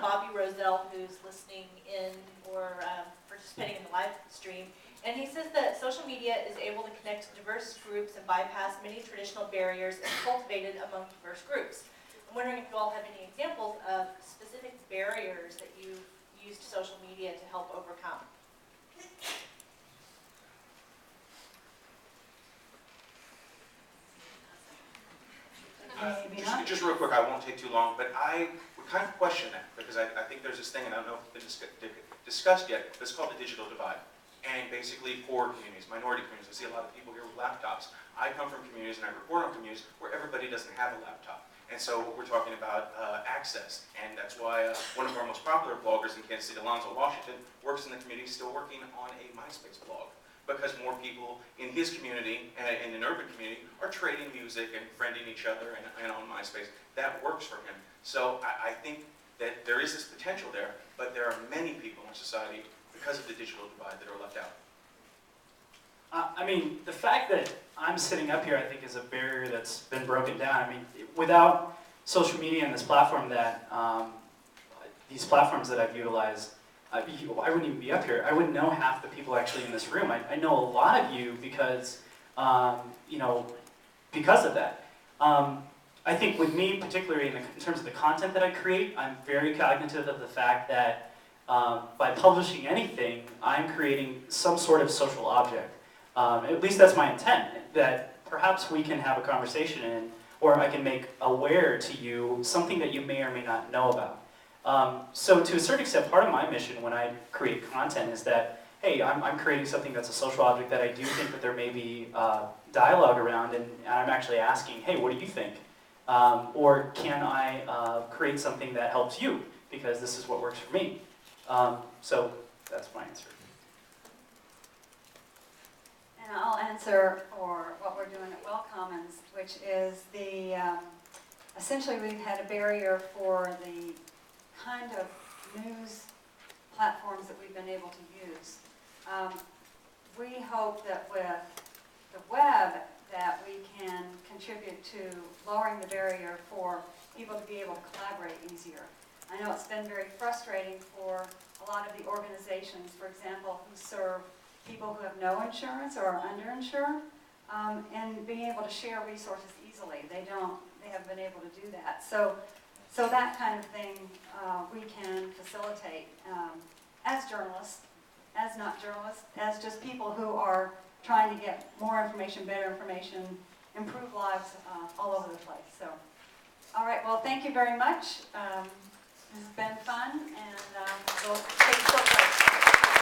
Bobby Roselle, who's listening in or participating in the live stream, and he says that social media is able to connect diverse groups and bypass many traditional barriers cultivated among diverse groups. I'm wondering if you all have any examples of specific barriers that you've used social media to help overcome. Just real quick, I won't take too long, but I would kind of question that because I think there's this thing, and I don't know if it's been discussed yet, that's called the digital divide. And basically poor communities, minority communities. I see a lot of people here with laptops. I come from communities and I report on communities where everybody doesn't have a laptop. And so we're talking about access, and that's why one of our most popular bloggers in Kansas City, Alonzo Washington, works in the community, still working on a MySpace blog. Because more people in his community, in an urban community, are trading music and friending each other and on MySpace. That works for him. So I think that there is this potential there, but there are many people in society, because of the digital divide, that are left out. I mean, the fact that I'm sitting up here, I think, is a barrier that's been broken down. I mean, without social media and this platform that, these platforms that I've utilized, I wouldn't even be up here. I wouldn't know half the people actually in this room. I know a lot of you because, you know, because of that. I think with me, particularly in terms of the content that I create, I'm very cognitive of the fact that by publishing anything, I'm creating some sort of social object. At least that's my intent, that perhaps we can have a conversation or I can make aware to you something that you may or may not know about. So to a certain extent, part of my mission when I create content is that, hey, I'm creating something that's a social object that I do think that there may be dialogue around, and I'm actually asking, hey, what do you think? Or can I create something that helps you? Because this is what works for me. So that's my answer. And I'll answer for what we're doing at Well Commons, which is the, essentially we've had a barrier for the kind of news platforms that we've been able to use. We hope that with the web that we can contribute to lowering the barrier for people to be able to collaborate easier. I know it's been very frustrating for a lot of the organizations, for example, who serve people who have no insurance or are underinsured, and being able to share resources easily. They haven't been able to do that. So that kind of thing we can facilitate as journalists, as not journalists, as just people who are trying to get more information, better information, improve lives all over the place. So, all right, well, thank you very much. This has been fun, and we'll